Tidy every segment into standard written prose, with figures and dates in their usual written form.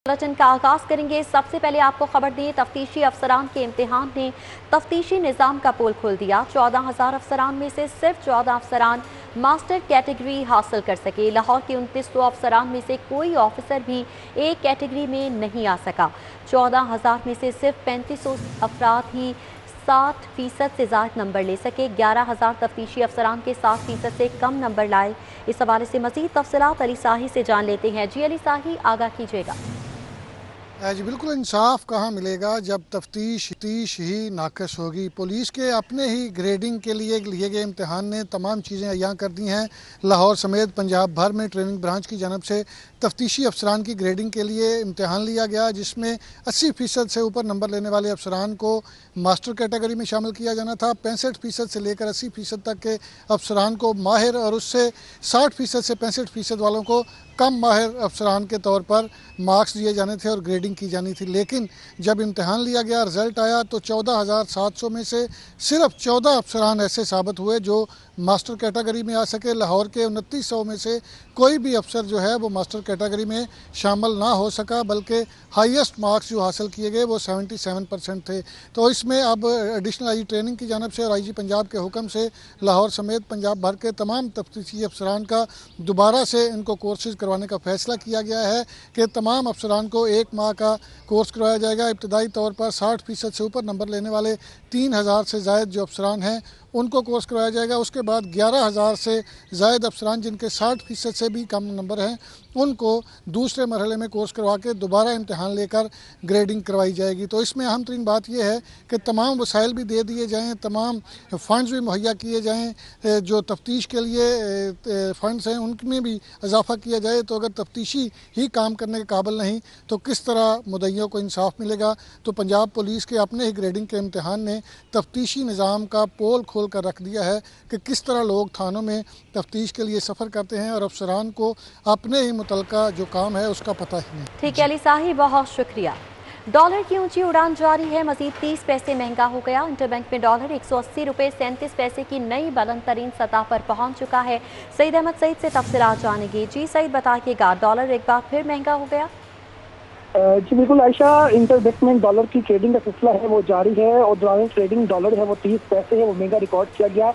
Bulletin का आगाज करेंगे। सबसे पहले आपको खबर दी, तफ्तीशी अफसरान के इम्तिहान ने तफ्तीशी निज़ाम का पोल खोल दिया। 14,000 अफसरान में से सिर्फ 14 अफसरान मास्टर कैटेगरी हासिल कर सके। लाहौर के 2900 अफसरान में से कोई ऑफिसर भी एक कैटेगरी में नहीं आ सका। 14,000 में से सिर्फ 3500 अफराद ही 60% से ज़्यादा नंबर ले सके। 11,000 तफ्तीशी अफसरान के 60% से कम नंबर लाए। इस हवाले से मजीद तफसीलात अली साही से जान लेते हैं। जी अली साही, आगाह कीजिएगा। जी बिल्कुल, इंसाफ कहाँ मिलेगा जब तफ्तीश ही नाकस होगी। पुलिस के अपने ही ग्रेडिंग के लिए लिए गए इम्तिहान ने तमाम चीज़ें अयां कर दी हैं। लाहौर समेत पंजाब भर में ट्रेनिंग ब्रांच की जानब से तफ्तीशी अफसरान की ग्रेडिंग के लिए इम्तिहान लिया गया, जिसमें 80% से ऊपर नंबर लेने वाले अफसरान को मास्टर कैटेगरी में शामिल किया जाना था। 65% से लेकर 80% तक के अफसरान को माहिर और उससे 60% से 65% वालों को कम माहिर अफसरान के तौर पर मार्क्स दिए जाने थे और ग्रेडिंग की जानी थी। लेकिन जब इम्तिहान लिया गया, रिजल्ट आया, तो 14,700 में से सिर्फ 14 अफसरान ऐसे साबित हुए जो मास्टर कैटेगरी में आ सके। लाहौर के 2900 में से कोई भी अफसर जो है वो मास्टर कैटेगरी में शामिल ना हो सका, बल्कि हाईएस्ट मार्क्स जो हासिल किए गए वो 77% थे। तो इसमें अब एडिशनल आई ट्रेनिंग की जानब से और IG पंजाब के हुक्म से लाहौर समेत पंजाब भर के तमाम तफ्तीशी अफसरान का दोबारा से इनको कोर्सेज करवाने का फैसला किया गया है कि तमाम अफसरान को 1 माह का कोर्स करवाया जाएगा। इब्तदाई तौर पर 60% से ऊपर नंबर लेने वाले 3,000 से ज़ायद जो अफसरान हैं उनको कोर्स करवाया जाएगा। उसके बाद 11,000 से ज़ायद अफसरान जिनके 60% से भी कम नंबर हैं उनको दूसरे मरहले में कोर्स करवा के दोबारा इम्तिहान लेकर ग्रेडिंग करवाई जाएगी। तो इसमें अहम तरीन बात यह है कि तमाम वसाइल भी दे दिए जाएँ, तमाम फ़ंड्स भी मुहैया किए जाएँ। जो तफ्तीश के लिए फ़ंड्स हैं उनमें भी इजाफ़ा किया जाए। तो अगर तफ्तीशी ही काम करने के काबिल नहीं तो किस तरह मुद्दइयों को इंसाफ मिलेगा। तो पंजाब पुलिस के अपने ही ग्रेडिंग के इम्तिहान ने तफ्तीशी निज़ाम का पोल खोल कर रख दिया है कि किस तरह लोग थानों में तफ्तीश के लिए सफ़र करते हैं और अफसरान को अपने ही मुतलका जो काम है उसका पता ही नहीं। ठीक है अली साही, बहुत शुक्रिया। डॉलर की ऊंची उड़ान जारी है, मजीद 30 पैसे महंगा हो गया। इंटरबैंक में डॉलर 180 रुपये 37 पैसे की नई बुलंद तरीन सतह पर पहुंच चुका है। सईद अहमद सईद से तफसीलात जानेंगे। जी सईद, बताइएगा, डॉलर एक बार फिर महंगा हो गया? जी बिल्कुल आयशा, इंटरबैंक में डॉलर की ट्रेडिंग का सिलसिला है वो जारी है और दौरान ट्रेडिंग डॉलर है वो 30 पैसे है वो महंगा रिकॉर्ड किया गया।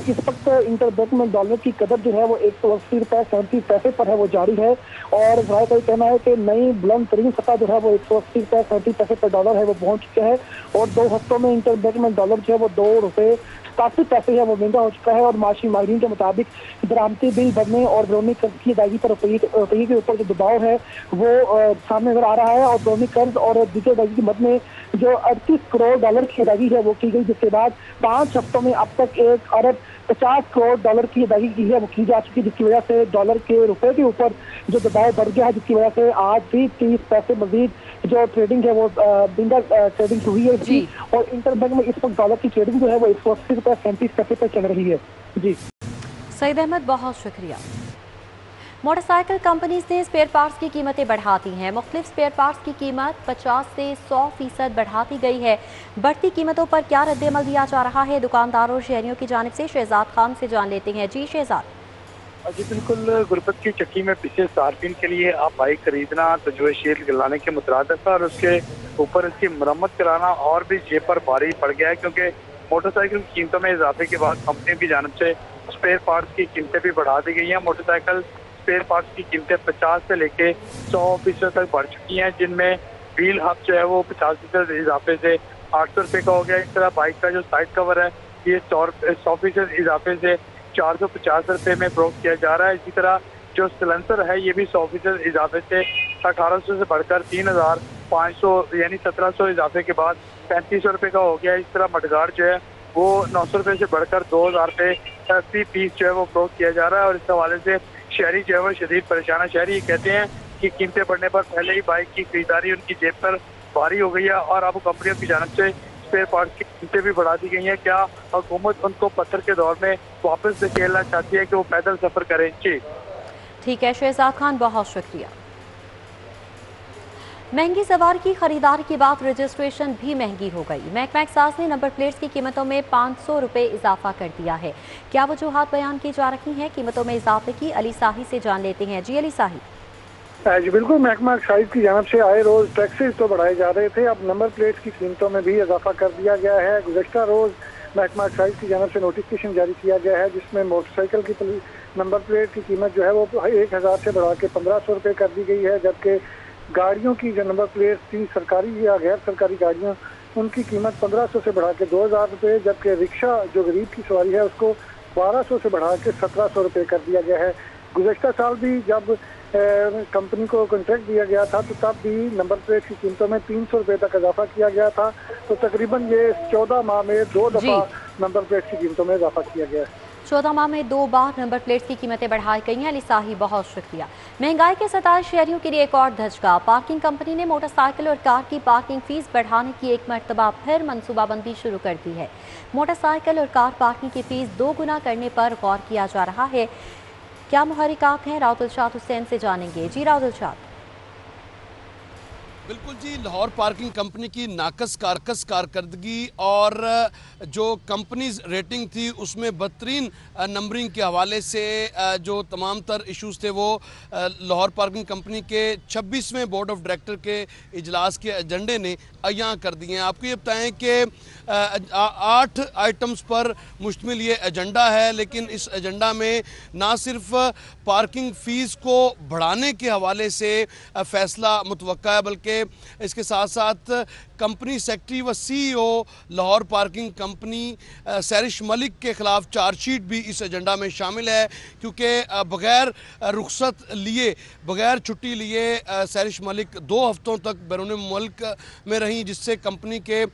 इस वक्त इंटरबैंक में डॉलर की कदर जो है वो 180 रुपये 37 पैसे पर है वो जारी है और जरा का कहना है कि नई बुलंद तरीन सतह जो है वो 180 रुपये 37 पैसे पर डॉलर है वो पहुंच चुका है और 2 हफ्तों में इंटरबैंक में डॉलर जो है वो 2 रुपये 87 पैसे है वो महंगा हो चुका है और माशी माहिरीन के मुताबिक बरामदी बिल भरने और बैरूनी कर्ज की अदायगी पर रुपये के ऊपर जो दबाव है वो सामने नजर आ रहा है और बैरूनी कर्ज और द्वितीय अदायगी की मद में जो 38 करोड़ डॉलर की अदायगी है वो की गई, जिसके बाद 5 हफ्तों में अब तक 1 अरब 50 करोड़ डॉलर की अदायगी की है वो की जा चुकी, जिसकी वजह से डॉलर के रुपए के ऊपर जो दबाव बढ़ गया है, जिसकी वजह से आज भी 30 पैसे मजीद जो ट्रेडिंग है वो बिंदा ट्रेडिंग हुई है जी। और इंटरबैंक में इस वक्त डॉलर की ट्रेडिंग जो है वो 180 रुपये 37 पैसे पर चल रही है जी। सईद अहमद, बहुत शुक्रिया। मोटरसाइकिल कंपनीज ने स्पेयर पार्ट्स की कीमतें बढ़ा दी हैं। मुख्तलिफ स्पेयर पार्ट्स की कीमत 50 से 100% बढ़ा दी गई है। बढ़ती कीमतों पर क्या रद्द-ए-अमल दिया जा रहा है, दुकानदारों और शहरियों की जानिब से शहजाद खान से जान लेते हैं। जी शहजाद। जी बिल्कुल, गुरबत की चक्की में पिछले सार्फिन के लिए आप बाइक खरीदना तो जो शील लाने के मुतरादिफ है और उसके ऊपर इसकी मरम्मत कराना और भी जेब पर भारी पड़ गया है, क्योंकि मोटरसाइकिल की कीमतों में इजाफे के बाद कंपनी की जानिब से स्पेयर पार्ट्स की कीमतें भी बढ़ा दी गई हैं। मोटरसाइकिल स्पेयर पार्ट्स की कीमतें 50 से लेके 100% तक बढ़ चुकी हैं, जिनमें व्हील हब जो है वो 50% इजाफे से 800 रुपये का हो गया। इस तरह बाइक का जो साइड कवर है ये 100% इजाफे से 450 रुपये में फरोख्त किया जा रहा है। इसी तरह जो सिलेंसर है ये भी 100% इजाफे से 1800 से बढ़कर 3500 यानी 1700 इजाफे के बाद 3500 रुपये का हो गया। इस तरह मडगाड़ जो है वो 900 रुपये से बढ़कर 2000 रुपये प्रति पीस जो है वो फरोख्त किया जा रहा है। और इस हवाले से शहरी जो है वो शदीद परेशान है। शहरी कहते हैं कि कीमतें बढ़ने पर पहले ही बाइक की खरीदारी उनकी जेब पर भारी हो गई है और अब कंपनियों की जानब से स्पेयर पार्ट्स की कीमतें भी बढ़ा दी गई हैं। क्या हुकूमत उनको पत्थर के दौर में वापस धकेलना चाहती है कि वो पैदल सफर करें? जी ठीक है शहजाद खान, बहुत शुक्रिया। महंगी सवार की खरीदारी के बाद रजिस्ट्रेशन भी महंगी हो गई। महकमा एक्साइज ने नंबर प्लेट्स की कीमतों में 500 रुपये इजाफा कर दिया है। क्या वजूहात बयान की जा रही हैं कीमतों में इजाफे की? अली साही से जान लेते हैं। जी अली साही। जी बिल्कुल, महकमा एक्साइज की जानब से आए रोज टैक्सेस तो बढ़ाए जा रहे थे, अब नंबर प्लेट्स की कीमतों में भी इजाफा कर दिया गया है। गुज़श्ता रोज महकमा एक्साइज की जानब से नोटिफिकेशन जारी किया गया है, जिसमें मोटरसाइकिल की नंबर प्लेट की कीमत जो है वो 1000 से बढ़ा के 1500 रुपये कर दी गई है, जबकि गाड़ियों की जो नंबर प्लेट थी सरकारी या गैर सरकारी गाड़ियाँ, उनकी कीमत 1500 से बढ़ा के 2000 रुपये, जबकि रिक्शा जो गरीब की सवारी है उसको 1200 से बढ़ा के 1700 रुपये कर दिया गया है। गुज़श्ता साल भी जब कंपनी को कॉन्ट्रैक्ट दिया गया था तो तब भी नंबर प्लेट की कीमतों में 300 रुपये तक इजाफा किया गया था, तो तकरीबन ये 14 माह में 2 दफ़ा नंबर प्लेट की कीमतों में इजाफा किया गया है। 14 माह में 2 बार नंबर प्लेट्स की कीमतें बढ़ाई गई हैं। अली साही, बहुत शुक्रिया। महंगाई के सताए शहरियों के लिए एक और धचका। पार्किंग कंपनी ने मोटरसाइकिल और कार की पार्किंग फीस बढ़ाने की एक मरतबा फिर मनसूबाबंदी शुरू कर दी है। मोटरसाइकिल और कार पार्किंग की फीस 2 गुना करने पर गौर किया जा रहा है। क्या मुहर्रिकात हैं, राव दिलशाद हुसैन से जानेंगे। जी राव दिलशाद। बिल्कुल जी, लाहौर पार्किंग कंपनी की नाकस कारकर्दगी और जो कंपनीज रेटिंग थी उसमें बदतरीन नंबरिंग के हवाले से जो तमाम तर इश्यूज़ थे वो लाहौर पार्किंग कंपनी के 26वें बोर्ड ऑफ डायरेक्टर के इजलास के एजेंडे ने अयां कर दिए हैं। आपको ये बताएं कि 8 आइटम्स पर मुश्तमिल ये एजेंडा है, लेकिन इस एजेंडा में ना सिर्फ पार्किंग फ़ीस को बढ़ाने के हवाले से फ़ैसला मुतवक्का है, बल्कि इसके साथ साथ कंपनी सेक्रेटरी व CEO Lahore parking company सैरिश Malik के खिलाफ चार्जशीट भी इस एजेंडा में शामिल है, क्योंकि बगैर रुखसत लिए, बगैर छुट्टी लिए सैरिश मलिक 2 हफ्तों तक बैरून मुल्क में रहीं, जिससे कंपनी के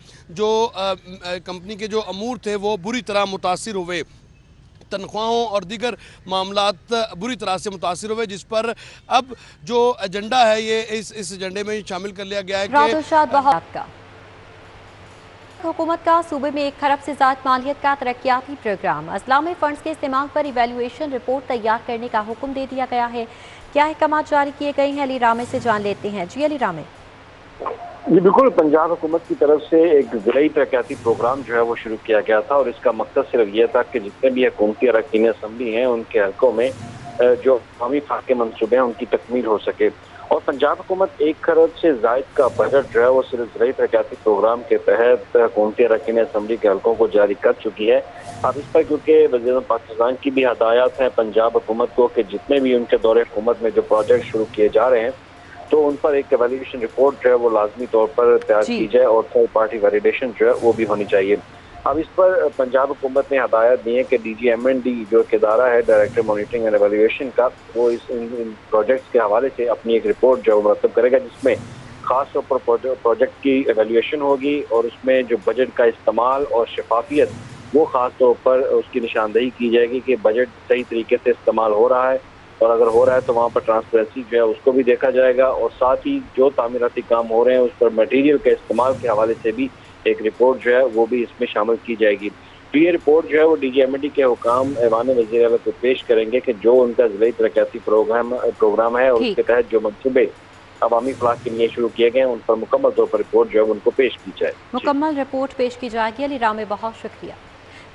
जो अमूर थे वो बुरी तरह मुतासिर हुए। तनख्वाहों और दीगर मामलात बुरी तरह से मुतासिर हुए, जिस पर अब जो एजेंडा है ये इस एजेंडे में शामिल कर लिया गया है कि हुकूमत का सूबे में 1 खरब से ज़्यादा मालियत का तरक्याती प्रोग्राम। इस्लामी फंड्स के इस्तेमाल पर इवेल्युएशन रिपोर्ट तैयार करने का हुक्म दे दिया गया है। क्या अहकाम जारी किए गए हैं, अली रामे से जान लेते हैं। जी अली रामे। जी बिल्कुल, पंजाब हुकूमत की तरफ से एक ज़राई तरक्याती प्रोग्राम जो है वो शुरू किया गया था, और इसका मकसद सिर्फ ये था कि जितने भी हुकूमती अरकान असम्बली हैं उनके हलकों में जो अवामी फ़ाक़े मनसूबे हैं उनकी तकमील हो सके। और पंजाब हुकूमत 1 खरब से ज़ायद का बजट जो है वो सिर्फ ज़राई तरक्याती प्रोग्राम के तहत हुकूमती अरकान असम्बली के हलकों को जारी कर चुकी है। अब इस पर क्योंकि वज़ीर पाकिस्तान की भी हदायत है पंजाब हुकूमत को कि जितने भी उनके दौरे हुकूमत में जो प्रोजेक्ट शुरू किए जा रहे हैं तो उन पर एक एवेल्यूएशन रिपोर्ट जो है वो लाजमी तौर पर तैयार की जाए और थर्ड पार्टी वैलिडेशन जो है वो भी होनी चाहिए। अब इस पर पंजाब हुकूमत ने हदायत दी है कि DGMND जो एक इदारा है डायरेक्टर मॉनिटरिंग एंड एवेल्यूएशन का, वो इन प्रोजेक्ट्स के हवाले से अपनी एक रिपोर्ट जो है वो मुरतब करेगा, जिसमें खास तौर पर प्रोजेक्ट की एवेल्यूएशन होगी और उसमें जो बजट का इस्तेमाल और शफाफियत वो खास तौर पर उसकी निशानदही की जाएगी कि बजट सही तरीके से इस्तेमाल हो रहा है, और अगर हो रहा है तो वहाँ पर ट्रांसपेरेंसी जो है उसको भी देखा जाएगा, और साथ ही जो तामीराती काम हो रहे हैं उस पर मटेरियल के इस्तेमाल के हवाले से भी एक रिपोर्ट जो है वो भी इसमें शामिल की जाएगी। तो ये रिपोर्ट जो है वो DGMND के हुकाम ऐवान वज़ीर आला को पेश करेंगे कि जो उनका ज़िलाई तरक्याती प्रोग्राम है और उसके तहत जो मंसूबे अवामी फलाह के लिए शुरू किए गए हैं उन पर मुकम्मल तौर पर रिपोर्ट जो है उनको पेश की जाए। मुकम्मल रिपोर्ट पेश की जाएगी। अली रामे, बहुत शुक्रिया।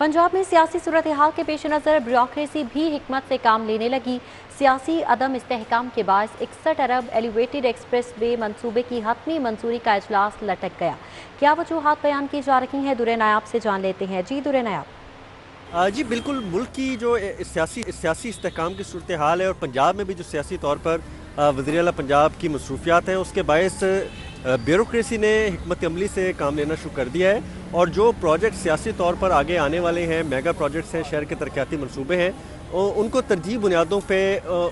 पंजाब में सियासी सूरत हाल के पेश नज़र ब्यूरोक्रेसी भी हिकमत से काम लेने लगी। सियासी अदम इस्तेहकाम के बायस 61 अरब एलिवेटेड एक्सप्रेस वे मनसूबे की हतमी मंजूरी का इजलास लटक गया। क्या वजूहात बयान की जा रही हैं, दुरे नायाब से जान लेते हैं। जी दुरे नायाब। जी बिल्कुल, मुल्क की जो सियासी इस्तेहकाम की सूरत हाल है और पंजाब में भी जो सियासी तौर पर वज़ीर आला पंजाब की मसरूफियात हैं उसके बायस ब्यूरोक्रेसी ने हिकमत अमली से काम लेना शुरू कर दिया है, और जो प्रोजेक्ट सियासी तौर पर आगे आने वाले हैं, मेगा प्रोजेक्ट्स हैं, शहर के तरक्याती मनसूबे हैं, उनको तरजीह बुनियादों पे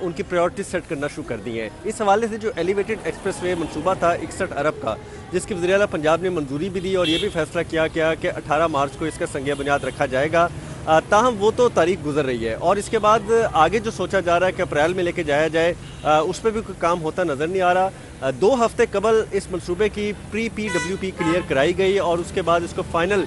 उनकी प्रायोरिटी सेट करना शुरू कर दी हैं। इस हवाले से जो एलिवेटेड एक्सप्रेस वे मनसूबा था 61 अरब का, जिसकी वज़ीर आला पंजाब ने मंजूरी भी दी और ये भी फैसला किया गया कि 18 मार्च को इसका संज्ञा बुनियाद रखा जाएगा, ताहम वो तो तारीख गुजर रही है और इसके बाद आगे जो सोचा जा रहा है कि अप्रैल में लेके जाया जाए उस पर भी कोई काम होता नज़र नहीं आ रहा। 2 हफ्ते कबल इस मंसूबे की प्री PWP क्लियर कराई गई और उसके बाद इसको फाइनल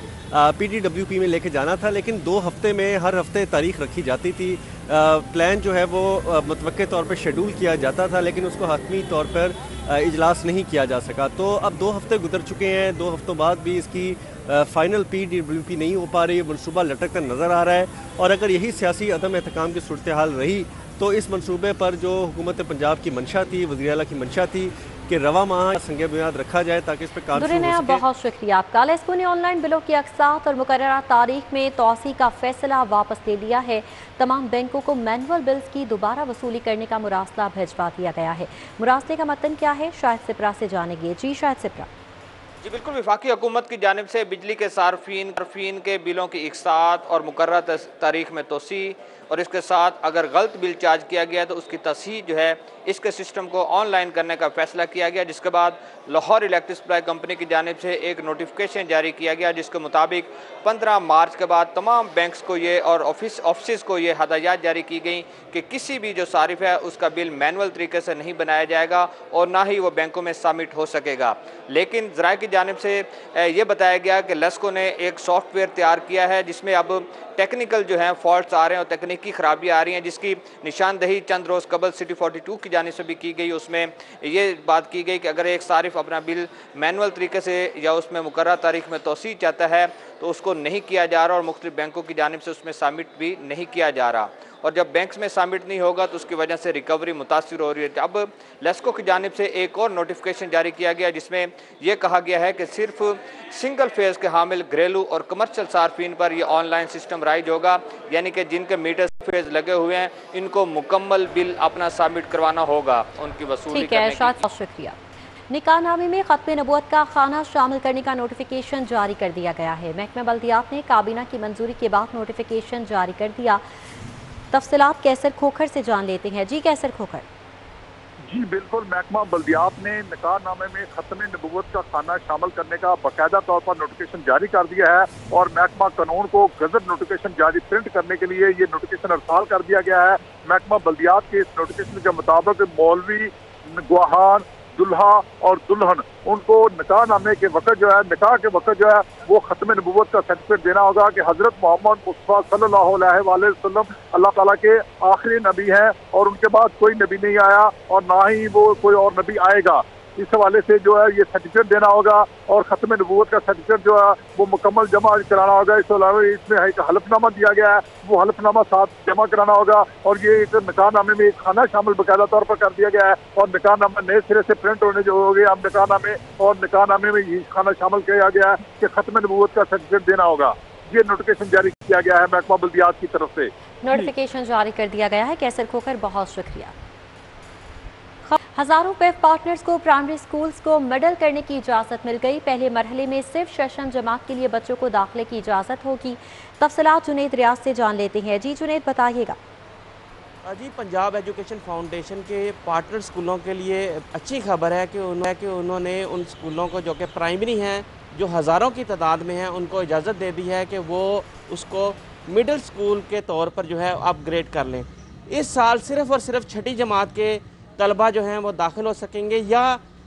PDWP में लेके जाना था, लेकिन 2 हफ्ते में हर हफ्ते तारीख रखी जाती थी। प्लान जो है वो मुतवक्के तौर पर शेड्यूल किया जाता था, लेकिन उसको हतमी तौर पर इजलास नहीं किया जा सका। तो अब 2 हफ्ते गुजर चुके हैं, 2 हफ्तों बाद भी इसकी फाइनल PDWP नहीं हो पा रही, मनसूबा लटकता नज़र आ रहा है। और अगर यही सियासी अदम एहतकाम की सूरत हाल रही तो इस मंसूबे पर जो हुकूमत पंजाब की मंशा थी, वज़ीर आला की मंशा थी कि रवा माह संगे बुनियाद रखा जाए ताकि इस पर काम शुरू हो सके। बहुत शुक्रिया आपका। लेस्को ने ऑनलाइन बिलों की अक़सात और मुकर्ररा तारीख में तोसी का फैसला वापस ले लिया है। तमाम बैंकों को मैनुअल बिल्स की दोबारा वसूली करने का मुरासला भिजवा दिया गया है। मुरासले का मतन क्या है, शाहिद सिपरा से जानेंगे। जी शाहिद सिपरा। जी बिल्कुल, वफाकी हुकूमत की जानिब से बिजली के सार्फिन के बिलों की इकसात और मुकर्रर तारीख में तोसी और इसके साथ अगर गलत बिल चार्ज किया गया तो उसकी तस्हीह जो है इसके सिस्टम को ऑनलाइन करने का फैसला किया गया, जिसके बाद लाहौर इलेक्ट्रिक सप्लाई कंपनी की जानिब से एक नोटिफिकेशन जारी किया गया, जिसके मुताबिक 15 मार्च के बाद तमाम बैंक्स को ये और ऑफिस को ये हदायत जारी की गई कि किसी भी जो सारिफ है उसका बिल मैनुअल तरीके से नहीं बनाया जाएगा और ना ही वो बैंकों में सबमिट हो सकेगा। लेकिन ज़राए की जानिब से ये बताया गया कि लेस्को ने एक सॉफ्टवेयर तैयार किया है जिसमें अब टेक्निकल जो है फॉल्ट्स आ रहे हैं और तकनीकी खराबियाँ आ रही हैं, जिसकी निशानदही चंद रोज़ कबल सिटी 42 की जानिब से भी की गई। उसमें ये बात की गई कि अगर एक सारिफ अपना बिल मैनुअल तरीके से या उसमें मुकर्रर तारीख में तोसी चाहता है तो उसको नहीं किया जा रहा और मुख्तलिफ बैंकों की जानिब से उसमें सबमिट भी नहीं किया जा रहा, और जब बैंक्स में सबमिट नहीं होगा तो उसकी वजह से रिकवरी मुतासिर हो रही है। अब लेस्को की जानिब से एक और नोटिफिकेशन जारी किया गया जिसमें यह कहा गया है कि सिर्फ सिंगल फेज़ के हामिल घरेलू और कमर्शियल सार्फिन पर यह ऑनलाइन सिस्टम राइज होगा, यानी कि जिनके मीटर फेज लगे हुए हैं इनको मुकम्मल बिल अपना सबमिट करवाना होगा उनकी वसूली करने की। शुक्रिया। निकाहनामे में खत्म नबूवत का खाना शामिल करने का नोटिफिकेशन जारी कर दिया गया है। महकमा बल्दियात ने काबीना की मंजूरी के बाद नोटिफिकेशन जारी कर दिया। तफसीलात कैसर खोखर से जान लेते हैं। जी कैसर खोखर। जी बिल्कुल, महकमा बल्दियात ने निकाहनामे में खत्म नबूवत का खाना शामिल करने का बाकायदा तौर पर नोटिफिकेशन जारी कर दिया है और महकमा कानून को गजट नोटिफिकेशन जारी प्रिंट करने के लिए ये नोटिफिकेशन अरसाल कर दिया गया है। महकमा बल्दियात के इस नोटिफिकेशन के मुताबिक मौलवी, गवाहान, दुल्हा और दुल्हन उनको निकाहनामे के वक्त जो है, निकाह के वक्त जो है वो खत्म नबूवत का सर्टिफिकेट देना होगा कि हजरत मोहम्मद मुस्तफा सल्लल्लाहु अलैहि वसल्लम अल्लाह ताला के आखिरी नबी हैं और उनके बाद कोई नबी नहीं आया और ना ही वो कोई और नबी आएगा। इस हवाले से जो है ये सर्टिफिकेट देना होगा और खत्म नबूवत का सर्टिफिकेट जो है वो मुकम्मल जमा कराना होगा। इसके अलावा इसमें एक हलफनामा दिया गया है, वो हलफनामा साथ जमा कराना होगा और ये एक निकाहनामे में एक खाना शामिल बाकायदा तौर पर कर दिया गया है और निकाहनामा नए सिरे से प्रिंट होने जो हो गए अब निकाहनामे में ये खाना शामिल किया गया है कि खत्म नबूवत का सर्टिफिकेट देना होगा। ये नोटिफिकेशन जारी किया गया है महकमा बल्दियात की तरफ से। नोटिफिकेशन जारी कर दिया गया है। कैसर खोखर, बहुत शुक्रिया। हजारों पेफ पार्टनर्स को प्राइमरी स्कूल्स को मिडल करने की इजाज़त मिल गई। पहले मरहले में सिर्फ शशम जमात के लिए बच्चों को दाखिले की इजाज़त होगी। तफसीलात जुनैद रियाज से जान लेते हैं। जी जुनैद, बताइएगा। जी, पंजाब एजुकेशन फाउंडेशन के पार्टनर स्कूलों के लिए अच्छी खबर है कि उन्होंने उन स्कूलों को जो कि प्राइमरी हैं, जो हज़ारों की तादाद में हैं, उनको इजाज़त दे दी है कि वो उसको मिडिल स्कूल के तौर पर जो है अपग्रेड कर लें। इस साल सिर्फ़ और सिर्फ छठी जमात के तलबा जो हैं वो दाखिल हो सकेंगे या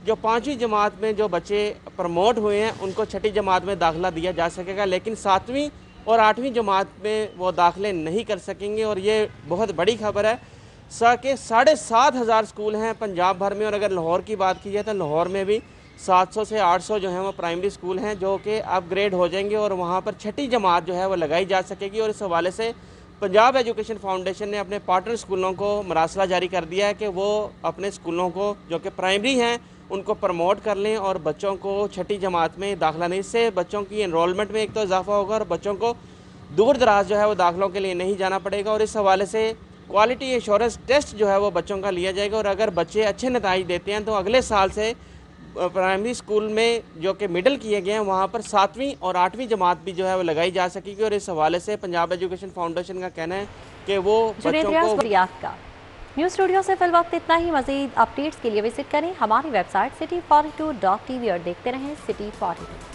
जो 5वीं जमात में जो बच्चे प्रमोट हुए हैं उनको छठी जमात में दाखिला दिया जा सकेगा, लेकिन 7वीं और 8वीं जमात में वो दाखिले नहीं कर सकेंगे। और ये बहुत बड़ी खबर है कि 7,500 स्कूल हैं पंजाब भर में और अगर लाहौर की बात की जाए तो लाहौर में भी 700 से 800 जो हैं वो प्राइमरी स्कूल हैं जो कि अपग्रेड हो जाएंगे और वहाँ पर छठी जमात जो है वो लगाई जा सकेगी। और इस हवाले से पंजाब एजुकेशन फाउंडेशन ने अपने पार्टनर स्कूलों को मरासला जारी कर दिया है कि वो अपने स्कूलों को जो कि प्राइमरी हैं उनको प्रमोट कर लें और बच्चों को छठी जमात में दाखिला नहीं, इससे बच्चों की एनरोलमेंट में एक तो इजाफा होगा और बच्चों को दूर दराज जो है वो दाखिलों के लिए नहीं जाना पड़ेगा। और इस हवाले से क्वालिटी एश्योरेंस टेस्ट जो है वो बच्चों का लिया जाएगा और अगर बच्चे अच्छे नतीजे देते हैं तो अगले साल से प्राइमरी स्कूल में जो कि मिडिल किए गए हैं वहाँ पर 7वीं और 8वीं जमात भी जो है वो लगाई जा सकेगी। और इस हवाले से पंजाब एजुकेशन फाउंडेशन का कहना है कि वो बच्चों को न्यूज़ स्टूडियो से फिल वक्त इतना ही। मज़ीद अपडेट्स के लिए विजिट करें हमारी वेबसाइट city42.tv और देखते रहें City 42।